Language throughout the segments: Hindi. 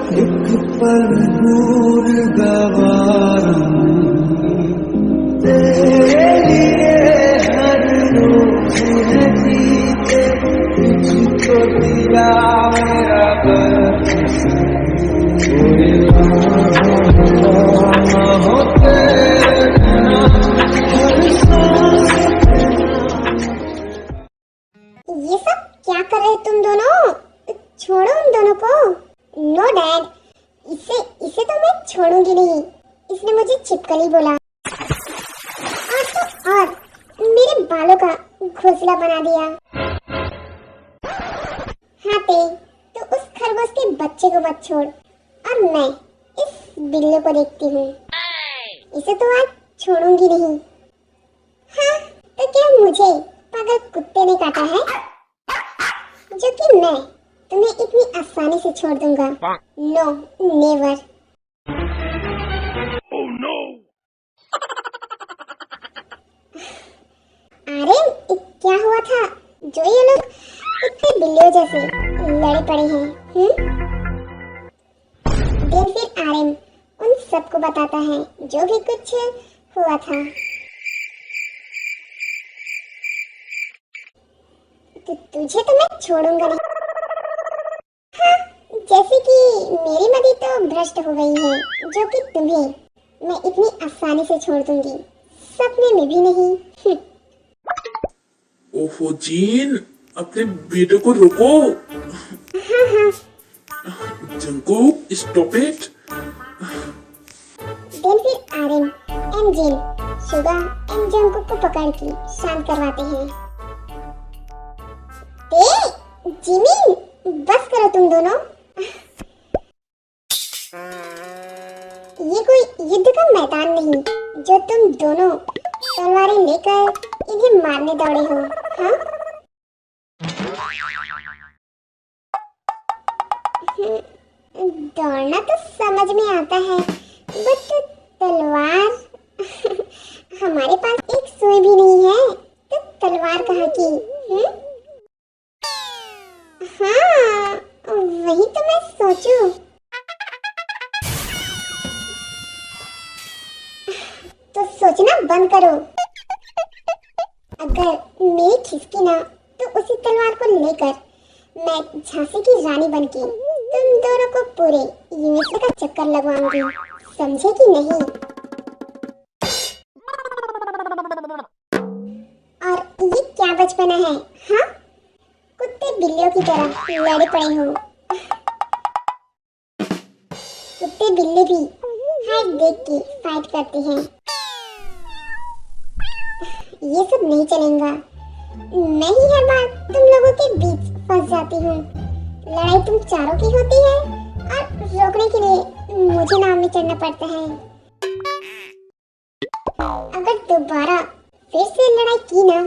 एक पल दूर गवारा तेरे लिए हर रोज है जीते तुझको दिया मेरा बस कोई ना हो तेरे बिना हर सांस। ये सब क्या कर रहे तुम दोनों? छोड़ो उन दोनों को। नो डैड, इसे इसे तो मैं छोड़ूंगी नहीं। इसने मुझे छिपकली बोला और मेरे बालों का घोंसला बना दिया। हाँ तो उस खरगोश के बच्चे को मत छोड़ और मैं इस बिल्ली को देखती हूँ। इसे तो आज छोड़ूंगी नहीं। हाँ तो क्या मुझे पागल कुत्ते ने काटा है जो कि मैं तुम्हें इतनी आसानी से छोड़ दूंगा? No never. Oh no! अरे क्या हुआ था जो ये लोग कुत्ते बिल्लियों जैसे लड़े पड़े हैं? दिन फिर आर्यन उन सबको बताता है जो भी कुछ हुआ था। तुझे तो मैं छोड़ूंगा नहीं। हाँ, जैसे कि मेरी मति तो भ्रष्ट हो गई है जो कि तुम्हें मैं इतनी आसानी से छोड़ दूंगी, सपने में भी नहीं। ओहो जीन, अपने बेटे को रोको। हाँ जंकू स्टॉप इट। देन फिर Aryan and Jin Suga and Jungkook को पकड़ के शांत करवाते हैं। जिमी बस करो तुम दोनों। ये कोई युद्ध का मैदान नहीं जो तुम दोनों तलवारें लेकर इन्हें मारने दौड़े हो। हाँ दौड़ना तो समझ में आता है बट तलवार हमारे पास एक सुई भी नहीं है तो तलवार कहाँ की? हाँ वही तो मैं सोचूं। तो सोचना बंद करो। अगर मेरी खिसकी ना तो उसी तलवार को लेकर मैं झांसी की रानी बनके तुम दोनों को पूरे यूएसए का चक्कर लगवाऊंगी, समझे कि नहीं? और ये क्या बचपना है? हाँ कुत्ते बिल्लियों की तरह लड़े पड़े हो। कुत्ते बिल्ली भी हाइट देख के फाइट करते हैं। ये सब नहीं चलेगा। मैं ही हर बार तुम लोगों के बीच फंस जाती हूँ। लड़ाई तुम चारों की होती है और रोकने के लिए मुझे नाव में चढ़ना पड़ता है। अगर दोबारा फिर से लड़ाई की ना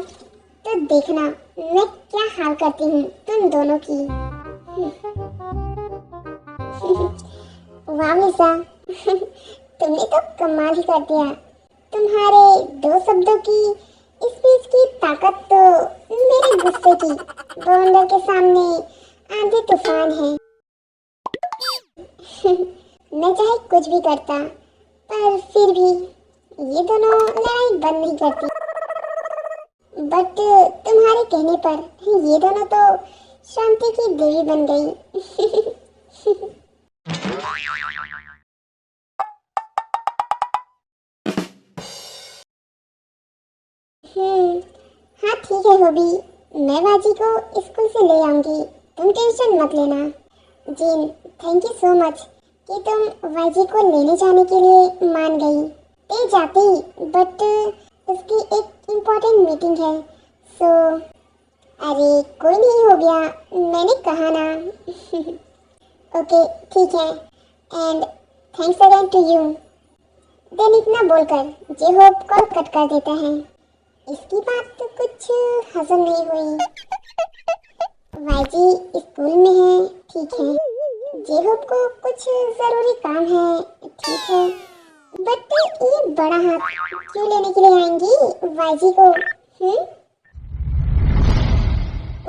तो देखना मैं क्या हाल करती हूँ तुम दोनों की। वाह मिसा तुमने तो कमाल ही कर दिया। तुम्हारे दो शब्दों की स्पीच की ताकत तो मेरे गुस्से की बवंडर के सामने आंधी तूफान है। मैं चाहे कुछ भी करता पर फिर भी ये दोनों लड़ाई बंद नहीं करती। बट तुम्हारे कहने पर ये दोनों तो शांति की देवी बन गई। हाँ ठीक है होबी, मैं बाजी को स्कूल से ले आऊंगी, तुम टेंशन मत लेना। Gene thank you so much कि तुम वाजी को लेने जाने के लिए मान गई। ते जाती बट उसकी एक इम्पोर्टेंट मीटिंग है सो। अरे कोई नहीं हो गया, मैंने कहा ना। ओके ठीक है and thanks again to you. Then इतना बोलकर जे होप कॉल कट कर देता है। इसकी बात तो कुछ हजम नहीं हुई। वाईजी स्कूल में है ठीक है, जे होप को कुछ जरूरी काम है ठीक है, बट ये बड़ा हाथ क्यों लेने के लिए आएंगी वाईजी को?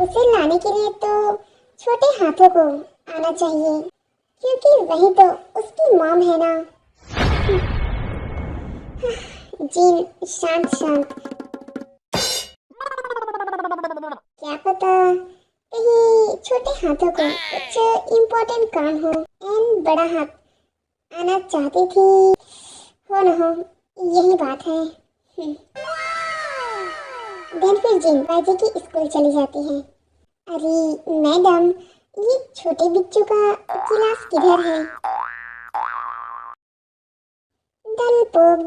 उसे लाने के लिए तो छोटे हाथों को आना चाहिए। क्योंकि वही तो उसकी मॉम है ना। जीन शांत शांत। क्या पता कहीं छोटे हाथों को कुछ इम्पोर्टेंट काम हो एंड बड़ा हाथ आना चाहती थी, हो न हो, यही बात है। देन फिर जिन बाजी की स्कूल चली जाती है। अरे मैडम, ये छोटे बच्चों का क्लास किधर है? डलपोक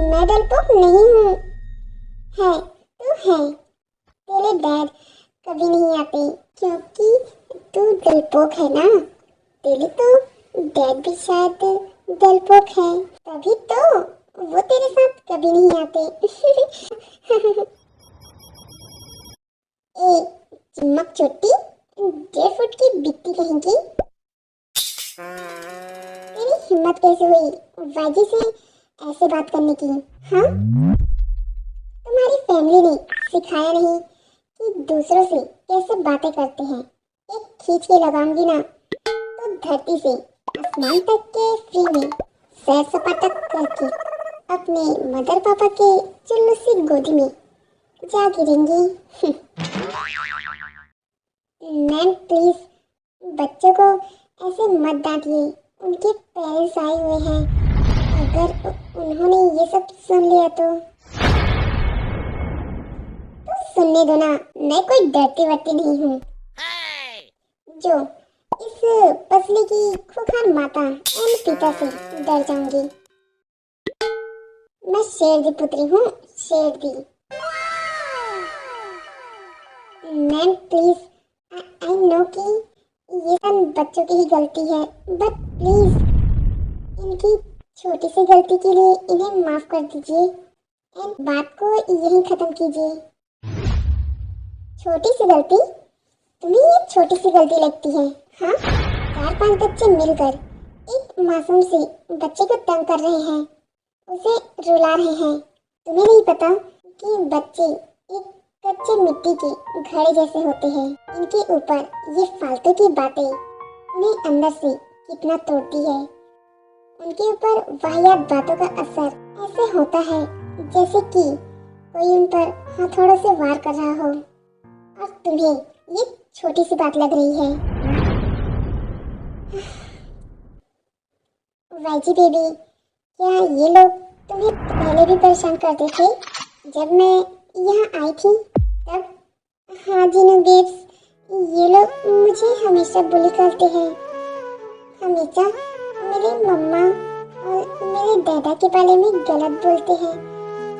मैं डलपोक नहीं हूँ। है तू है। तेरे डैड कभी नहीं आते क्योंकि तू डलपोक है ना। तेरे तो डैड भी शायद डलपोक है, तभी तो वो तेरे साथ कभी नहीं आते। ए चिमक चोटी, 1.5 फुट की बिट्टी कहेंगी। तेरी हिम्मत कैसे हुई वाजी से ऐसे बात करने की? हाँ, तुम्हारी फैमिली ने सिखाया नहीं कि दूसरों से कैसे बातें करते हैं। एक खींच के लगाऊंगी ना तो धरती से आसमान तक के फ्री में सैर सपाटा करके अपने मदर पापा के चुल्लू सी गोदी में जा गिरेंगी। मैम प्लीज बच्चों को ऐसे मत डांटिए, उनके पेरेंट्स आए हुए हैं। अगर उन्होंने ये सब सुन लिया तो सुनने दो ना, मैं कोई डरती वरती नहीं हूँ जो इस पसली की खुखार माता एंड पिता से डर जाऊंगी। मैं शेर दी पुत्री हूँ, शेर दी। मैम प्लीज, आई नो कि ये सब बच्चों की ही गलती है, बट प्लीज इनकी छोटी सी गलती के लिए इन्हें माफ कर दीजिए एंड बात को यहीं खत्म कीजिए। छोटी सी गलती? तुम्हें ये छोटी सी गलती लगती है? हाँ, 4-5 बच्चे मिलकर एक मासूम से बच्चे को तंग कर रहे हैं, उसे रुला रहे हैं। तुम्हें नहीं पता कि बच्चे एक कच्चे मिट्टी के घड़े जैसे होते हैं। इनके ऊपर ये फालतू की बातें उन्हें अंदर से कितना तोड़ती है। उनके ऊपर वाहियात बातों का असर ऐसे होता है जैसे कि कोई उन पर हथौड़ों से वार कर रहा हो, और तुम्हें ये छोटी सी बात लग रही है। वाइजी बेबी, क्या ये लोग तुम्हें पहले भी परेशान करते थे जब मैं यहाँ आई थी तब? हाँ जीनू बेब्स, ये लोग मुझे हमेशा बुली करते हैं। हमेशा मेरे मम्मा और मेरे दादा के बारे में गलत बोलते हैं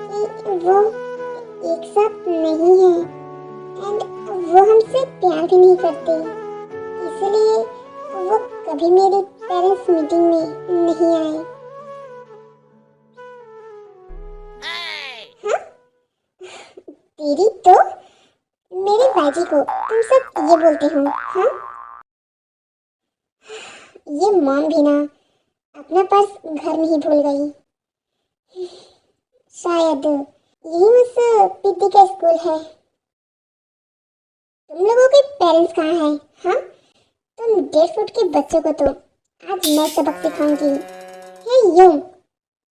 कि वो एक साथ नहीं है एंड वो हमसे प्यार भी नहीं करते, इसलिए वो कभी मेरी पेरेंट्स मीटिंग में नहीं आए। हाँ? तेरी तो मेरे बाजी को तुम सब ये बोलते हो? हाँ, ये मॉम भी ना अपना पर्स घर में ही भूल गई। शायद यही उस पिद्दी का स्कूल है। तुम लोगों के पेरेंट्स कहाँ हैं? हाँ, तुम 1.5 फुट के बच्चों को तो आज मैं सबक सिखाऊंगी। हे यू,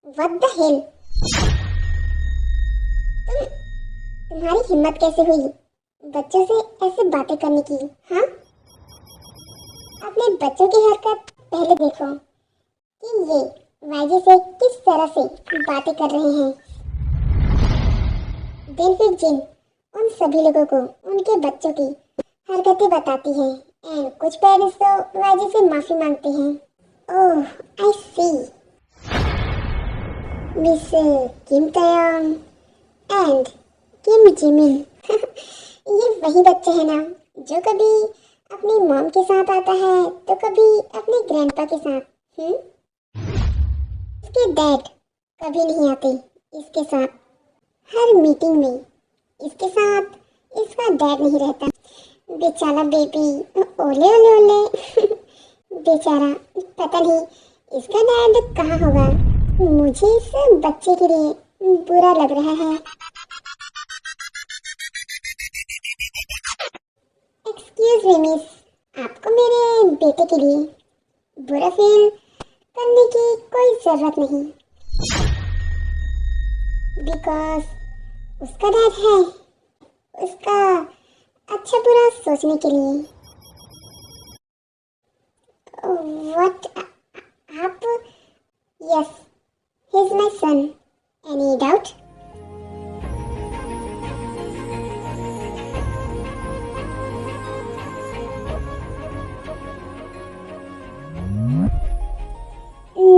व्हाट द हेल? तुम्हारी हिम्मत कैसे हुई बच्चों से ऐसे बातें करने की? हाँ, अपने बच्चों की हरकत पहले देखो कि ये वाइजी से किस तरह से बातें कर रहे हैं। दिन फिर जिन उन सभी लोगों को उनके बच्चों की हरकतें बताती हैं एंड कुछ पेरेंट्स तो वाइजी से माफी मांगते हैं। Oh, I see. Miss Kim Taeyang and Kim Jimin. ये वही बच्चे हैं ना जो कभी अपनी मॉम के साथ आता है तो कभी अपने ग्रैंडपा के साथ। इसके डैड कभी नहीं आते इसके साथ। हर मीटिंग में इसके साथ इसका डैड नहीं रहता। बेचारा बेबी, ओले ओले ओले। बेचारा, पता नहीं इसका डैड कहाँ होगा। मुझे इस बच्चे के लिए बुरा लग रहा है। एक्सक्यूज ड्रीम इज आपको मेरे बेटे के लिए बुरा फील करने की कोई जरूरत नहीं, बिकॉज उसका डैड है उसका अच्छा बुरा सोचने के लिए। व्हाट आप? Yes, he is my son. Any doubt?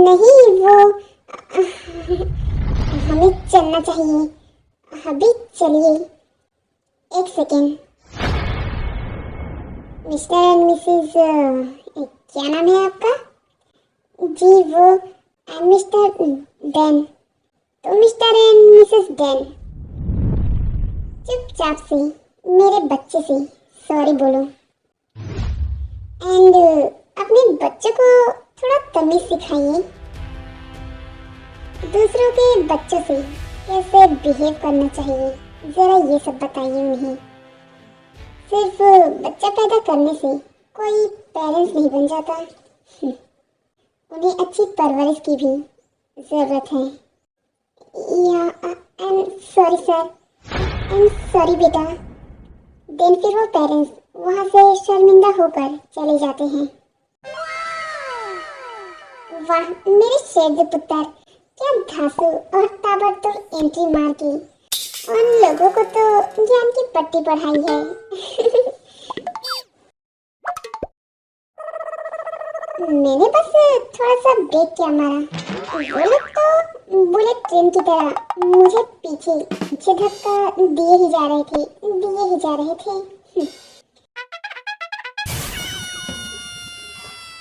नहीं, वो हमें चलना चाहिए। अभी चलिए। एक सेकेंड। मिस्टर एंड मिसेस क्या नाम है आपका? जी वो मिस्टर डैन। तो मिस्टर एंड मिसेस डैन चुपचाप से मेरे बच्चे से सॉरी बोलो एंड अपने बच्चों को थोड़ा तमीज सिखाइए। दूसरों के बच्चों से कैसे बिहेव करना चाहिए जरा ये सब बताइए उन्हें। सिर्फ बच्चा पैदा करने से कोई पेरेंट्स नहीं बन जाता, उन्हें अच्छी परवरिश की भी जरूरत है। या I am sorry sir, I am sorry बेटा। देन फिर वो पेरेंट्स वहाँ से शर्मिंदा होकर चले जाते हैं। वाह मेरे शेर पुत्र, क्या धांसू और ताबड़तोड़ एंट्री मार के उन लोगों को तो ज्ञान की पट्टी पढ़ाई है। मैंने बस थोड़ा सा ब्रेक किया मारा। वो लोग तो बुलेट ट्रेन की तरह मुझे पीछे पीछे धक्का दिए ही जा रहे थे।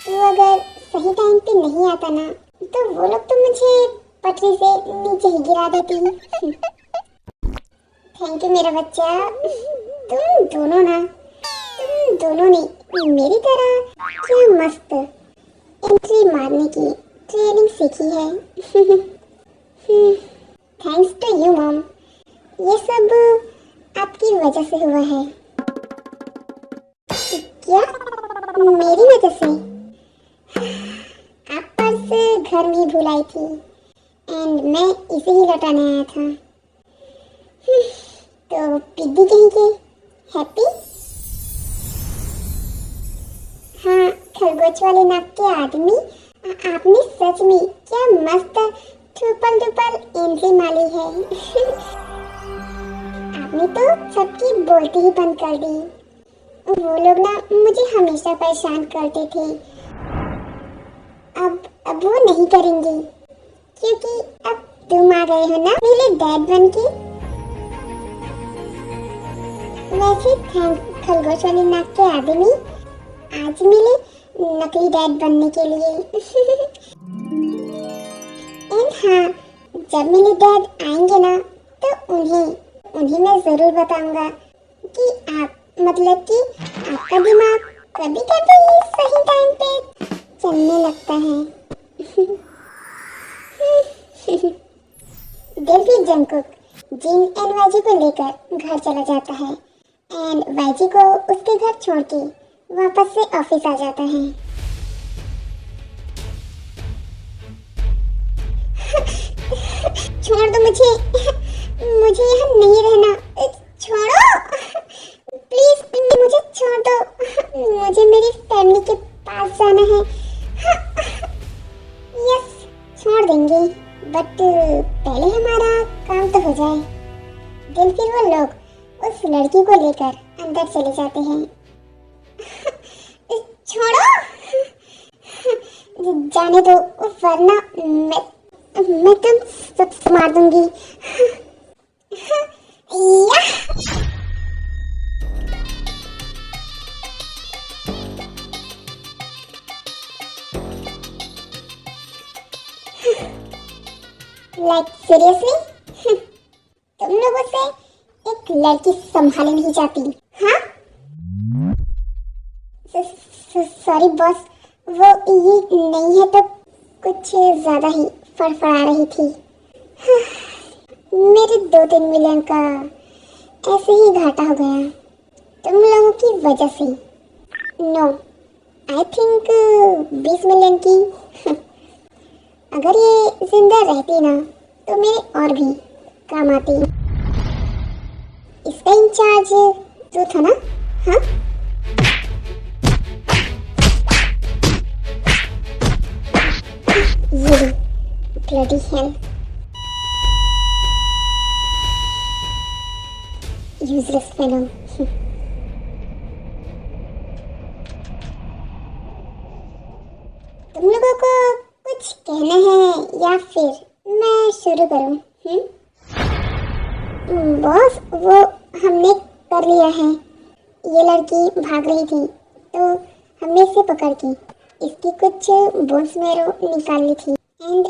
तो अगर सही टाइम पे नहीं आता ना तो वो लोग तो मुझे पटरी से नीचे ही गिरा देती। थैंक यू मेरा बच्चा। तुम दोनों ने मेरी तरह क्या मस्त एंट्री मारने की ट्रेनिंग सीखी है। थैंक्स टू यू मॉम, ये सब आपकी वजह से हुआ है। क्या? मेरी वजह से? आप पर्स घर में भूल आई थी एंड मैं इसे ही लौटाने आया था। तो पिग्गी कहीं के हैप्पी? हाँ खरगोश वाले नाक के आदमी, आपने सच में क्या मस्त ट्रिपल एंट्री मारी है। आपने तो सबकी बोलती ही बंद कर दी। वो लोग ना मुझे हमेशा परेशान करते थे, अब वो नहीं करेंगे क्योंकि अब तुम आ गए हो ना मेरे डैड बन के। वैसे थैंक खरगोश वाले नाक के आदमी आज मिले नकली डैड बनने के लिए। एंड हाँ जब मेरे डैड आएंगे ना तो उन्हें मैं जरूर बताऊंगा कि आप मतलब कि आपका दिमाग कभी कभी सही टाइम पे चलने लगता है। Dilpreet Jungkook Jin and YG को लेकर घर चला जाता है एंड वाईजी को उसके घर छोड़ के वापस से ऑफिस आ जाता है। छोड़ दो मुझे यहाँ नहीं रहना, छोड़ो प्लीज, मुझे छोड़ दो, मुझे मेरी फैमिली के पास जाना है। यस छोड़ देंगे बट पहले हमारा काम तो हो जाए। दिन फिर वो लोग उस लड़की को लेकर अंदर चले जाते हैं। छोड़ो, जाने दो वरना मैं तुम सब मार दूंगी। लाइक सीरियसली तुम लोगों से एक लड़की संभाली नहीं जाती? हाँ सॉरी बॉस, वो ये नहीं है तो कुछ ज्यादा ही फड़फड़ा रही थी। मेरे 2-3 मिलियन का ऐसे ही घाटा हो गया तुम लोगों की वजह से। नो, आई थिंक 20 मिलियन की। अगर ये जिंदा रहती ना तो मेरे और भी काम आती। इसका इंचार्ज जो था ना? हाँ, ये भी ब्लडी हेल, यूजलेस फेलो। तुम लोगों को कुछ कहना है या फिर मैं शुरू करूं? बॉस, वो हमने कर लिया है। ये लड़की भाग रही थी तो हमने इसे पकड़ की, इसकी कुछ बोन्स मेरो निकालनी थी एंड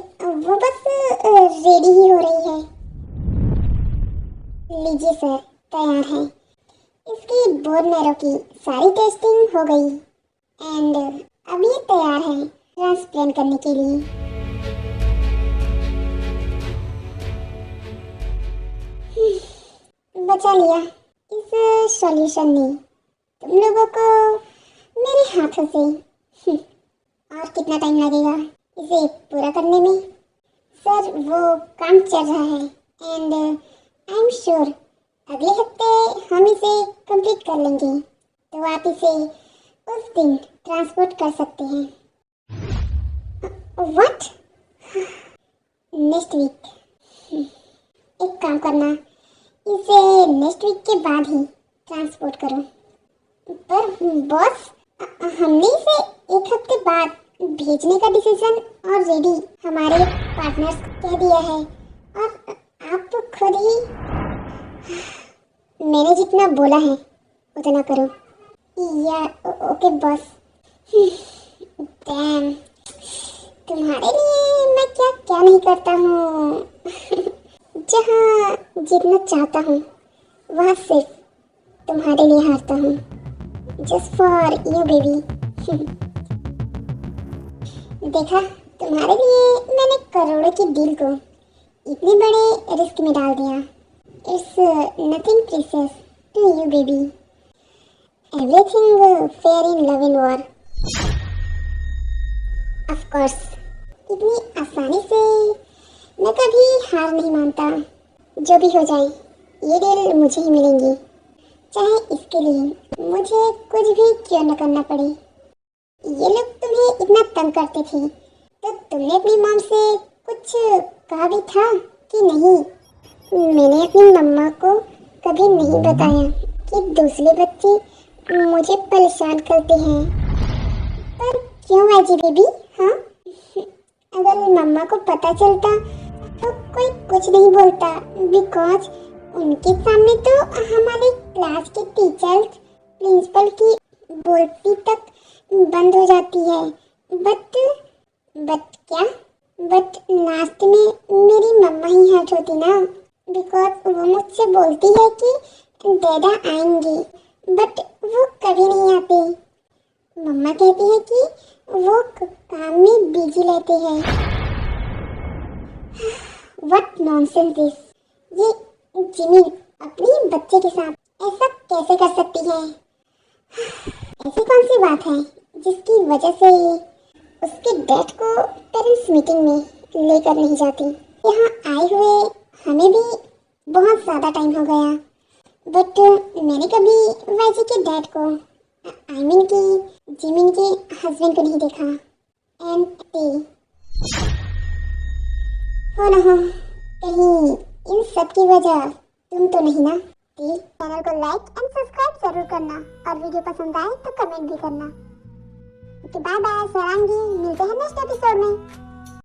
वो बस रेडी ही हो रही है। लीजिए सर, तैयार है। इसकी बोन मेरो की सारी टेस्टिंग हो गई एंड अब ये तैयार है ट्रांसप्लांट करने के लिए। बचा लिया इस सॉल्यूशन ने तुम लोगों को मेरे हाथों से। और कितना टाइम लगेगा इसे पूरा करने में? सर, वो काम चल रहा है एंड आई एम श्योर अगले हफ्ते हम इसे कंप्लीट कर लेंगे, तो आप इसे उस दिन ट्रांसपोर्ट कर सकते हैं। व्हाट? Next week? एक काम करना, इसे नेक्स्ट वीक के बाद ही ट्रांसपोर्ट करो। पर बॉस, हमने इसे एक हफ्ते बाद भेजने का डिसीजन ऑलरेडी हमारे पार्टनर्स को कह दिया है और आप तो खुद ही। मैंने जितना बोला है उतना करो। या ओके बॉस। डैम, तुम्हारे लिए मैं क्या क्या नहीं करता हूँ। जहाँ जितना चाहता हूँ वहाँ सिर्फ तुम्हारे लिए हारता हूँ। Just for you baby. देखा, तुम्हारे लिए मैंने करोड़ों की डील को इतने बड़े रिस्क में डाल दिया। It's nothing precious to you baby. Everything fair in love and war. Of course, इतनी आसानी से मैं कभी हार नहीं मानता। जो भी हो जाए ये डील मुझे ही मिलेंगी, चाहे इसके लिए मुझे कुछ भी क्यों न करना पड़े। ये लोग तुम्हें इतना तंग करते थे तो तुमने अपनी मॉम से कुछ कहा भी था कि नहीं? मैंने अपनी मम्मा को कभी नहीं बताया कि दूसरे बच्चे मुझे परेशान करते हैं। पर क्यों आजी बेबी? हाँ, अगर मम्मा को पता चलता तो कोई कुछ नहीं बोलता, बिकॉज उनके सामने तो हमारे क्लास के टीचर्स प्रिंसिपल की बोलती तक बंद हो जाती है। बट क्या? बट लास्ट में मेरी मम्मा ही हर्ट होती ना, बिकॉज वो मुझसे बोलती है कि डैडा आएंगे, बट वो कभी नहीं आते। मम्मा कहती है कि वो काम में बिजी रहते हैं। What nonsense this? ये जिमी अपनी बच्चे के साथ ऐसा कैसे कर सकती है? ऐसी कौन सी बात है जिसकी वजह से उसके डैड को पेरेंट्स मीटिंग में लेकर नहीं जाती? यहाँ आए हुए हमें भी बहुत ज़्यादा टाइम हो गया, बट मैंने कभी वाइजी के डैड को, आई मीन कि जिमिन के हस्बैंड को नहीं देखा। एंड हो ना हो, कहीं इन सब की वजह तुम तो नहीं ना? चैनल को लाइक एंड सब्सक्राइब जरूर करना और वीडियो पसंद आए तो कमेंट भी करना। बाय बाय, सरांगी, मिलते हैं नेक्स्ट एपिसोड में।